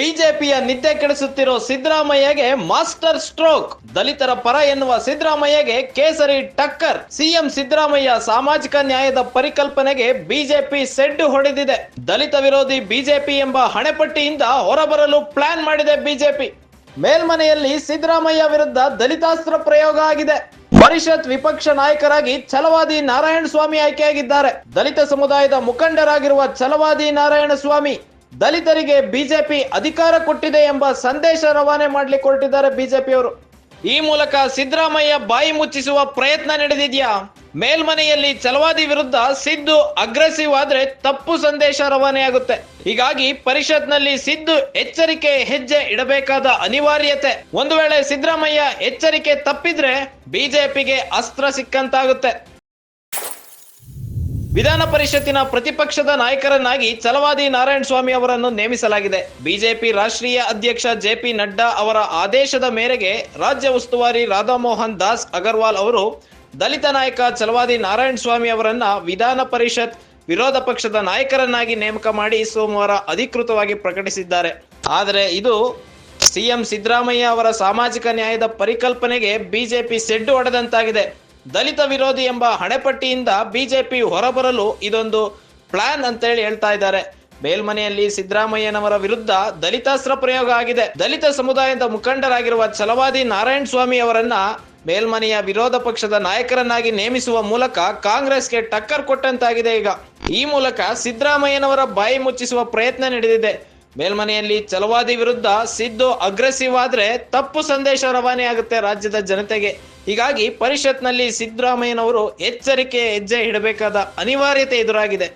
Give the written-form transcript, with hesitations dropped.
ಬಿಜೆಪಿಯ ನಿದ್ದೆ ಕೆಡಿಸುತ್ತಿರೋ ಸಿದ್ದರಾಮಯ್ಯಗೆ master stroke. ದಲಿತರ ಪರ ಎನ್ನುವ ಸಿದ್ದರಾಮಯ್ಯಗೆ ಕೇಸರಿ ಟಕ್ಕರ್. ಸಿಎಂ ಸಿದ್ದರಾಮಯ್ಯ ಸಾಮಾಜಿಕ ನ್ಯಾಯದ ಪರಿಕಲ್ಪನೆಗೆ ಬಿಜೆಪಿ ಸೆಡ್ಡು ಹೊಡೆದಿದೆ. ದಲಿತ ವಿರೋಧಿ ಬಿಜೆಪಿ ಎಂಬ ಹಣೆಪಟ್ಟಿಯಿಂದ ಹೊರಬರಲು ಪ್ಲಾನ್ ಮಾಡಿದೆ ಬಿಜೆಪಿ. ಮೇಲ್ಮನೆಯಲ್ಲಿ ಸಿದ್ದರಾಮಯ್ಯ ವಿರುದ್ಧ ದಲಿತಾಸ್ತ್ರ ಪ್ರಯೋಗ ಆಗಿದೆ. ಪರಿಷತ್ ವಿಪಕ್ಷ ನಾಯಕರಾಗಿ ಛಲವಾದಿ ನಾರಾಯಣಸ್ವಾಮಿ ಆಯ್ಕೆಯಾಗಿದ್ದಾರೆ. ದಲಿತ ಸಮುದಾಯದ ಮುಖಂಡರಾಗಿರುವ ಛಲವಾದಿ ನಾರಾಯಣಸ್ವಾಮಿ ದಲಿತರಿಗೆ ಬಿಜೆಪಿ ಅಧಿಕಾರ ಕೊಟ್ಟಿದೆ ಎಂಬ ಸಂದೇಶ ರವಾನೆ ಮಾಡ್ಲಿಕ್ಕೆ ಹೊರಟಿದ್ದಾರೆ ಬಿಜೆಪಿಯವರು. ಈ ಮೂಲಕ ಸಿದ್ದರಾಮಯ್ಯ ಬಾಯಿ ಮುಚ್ಚಿಸುವ ಪ್ರಯತ್ನ ನಡೆದಿದ್ಯಾ? ಮೇಲ್ಮನೆಯಲ್ಲಿ ಛಲವಾದಿ ವಿರುದ್ಧ ಸಿದ್ದು ಅಗ್ರೆಸಿವ್ ಆದ್ರೆ ತಪ್ಪು ಸಂದೇಶ ರವಾನೆಯಾಗುತ್ತೆ. ಹೀಗಾಗಿ ಪರಿಷತ್ನಲ್ಲಿ ಸಿದ್ದು ಎಚ್ಚರಿಕೆ ಹೆಜ್ಜೆ ಇಡಬೇಕಾದ ಅನಿವಾರ್ಯತೆ. ಒಂದು ವೇಳೆ ಸಿದ್ದರಾಮಯ್ಯ ಎಚ್ಚರಿಕೆ ತಪ್ಪಿದ್ರೆ ಬಿಜೆಪಿಗೆ ಅಸ್ತ್ರ ಸಿಕ್ಕಂತಾಗುತ್ತೆ. ವಿಧಾನ ಪರಿಷತ್ತಿನ ಪ್ರತಿಪಕ್ಷದ ನಾಯಕರನ್ನಾಗಿ ಛಲವಾದಿ ನಾರಾಯಣಸ್ವಾಮಿ ಅವರನ್ನು ನೇಮಿಸಲಾಗಿದೆ. ಬಿಜೆಪಿ ರಾಷ್ಟ್ರೀಯ ಅಧ್ಯಕ್ಷ ಜೆಪಿ ನಡ್ಡಾ ಅವರ ಆದೇಶದ ಮೇರೆಗೆ ರಾಜ್ಯ ಉಸ್ತುವಾರಿ ರಾಧಾಮೋಹನ್ ದಾಸ್ ಅಗರ್ವಾಲ್ ಅವರು ದಲಿತ ನಾಯಕ ಛಲವಾದಿ ನಾರಾಯಣಸ್ವಾಮಿ ಅವರನ್ನ ವಿಧಾನ ಪರಿಷತ್ ವಿರೋಧ ಪಕ್ಷದ ನಾಯಕರನ್ನಾಗಿ ನೇಮಕ ಮಾಡಿ ಸೋಮವಾರ ಅಧಿಕೃತವಾಗಿ ಪ್ರಕಟಿಸಿದ್ದಾರೆ. ಆದರೆ ಇದು ಸಿಎಂ ಸಿದ್ದರಾಮಯ್ಯ ಅವರ ಸಾಮಾಜಿಕ ನ್ಯಾಯದ ಪರಿಕಲ್ಪನೆಗೆ ಬಿಜೆಪಿ ಸೆಡ್ಡು ಹೊಡೆದಂತಾಗಿದೆ. ದಲಿತ ವಿರೋಧಿ ಎಂಬ ಹಣೆಪಟ್ಟಿಯಿಂದ ಬಿಜೆಪಿ ಹೊರಬರಲು ಇದೊಂದು ಪ್ಲಾನ್ ಅಂತೇಳಿ ಹೇಳ್ತಾ ಇದ್ದಾರೆ. ಮೇಲ್ಮನೆಯಲ್ಲಿ ಸಿದ್ದರಾಮಯ್ಯನವರ ವಿರುದ್ಧ ದಲಿತಾಸ್ತ್ರ ಪ್ರಯೋಗ ಆಗಿದೆ. ದಲಿತ ಸಮುದಾಯದ ಮುಖಂಡರಾಗಿರುವ ಛಲವಾದಿ ನಾರಾಯಣಸ್ವಾಮಿ ಅವರನ್ನ ಮೇಲ್ಮನೆಯ ವಿರೋಧ ಪಕ್ಷದ ನಾಯಕರನ್ನಾಗಿ ನೇಮಿಸುವ ಮೂಲಕ ಕಾಂಗ್ರೆಸ್ಗೆ ಟಕ್ಕರ್ ಕೊಟ್ಟಂತಾಗಿದೆ. ಈಗ ಈ ಮೂಲಕ ಸಿದ್ದರಾಮಯ್ಯನವರ ಬಾಯಿ ಮುಚ್ಚಿಸುವ ಪ್ರಯತ್ನ ನಡೆದಿದೆ. ಮೇಲ್ಮನೆಯಲ್ಲಿ ಛಲವಾದಿ ವಿರುದ್ಧ ಸಿದ್ದು ಅಗ್ರೆಸಿವ್ ಆದ್ರೆ ತಪ್ಪು ಸಂದೇಶ ರವಾನೆ ಆಗುತ್ತೆ ರಾಜ್ಯದ ಜನತೆಗೆ. ಹೀಗಾಗಿ ಪರಿಷತ್ನಲ್ಲಿ ಸಿದ್ದರಾಮಯ್ಯನವರು ಎಚ್ಚರಿಕೆ ಹೆಜ್ಜೆ ಇಡಬೇಕಾದ ಅನಿವಾರ್ಯತೆ ಎದುರಾಗಿದೆ.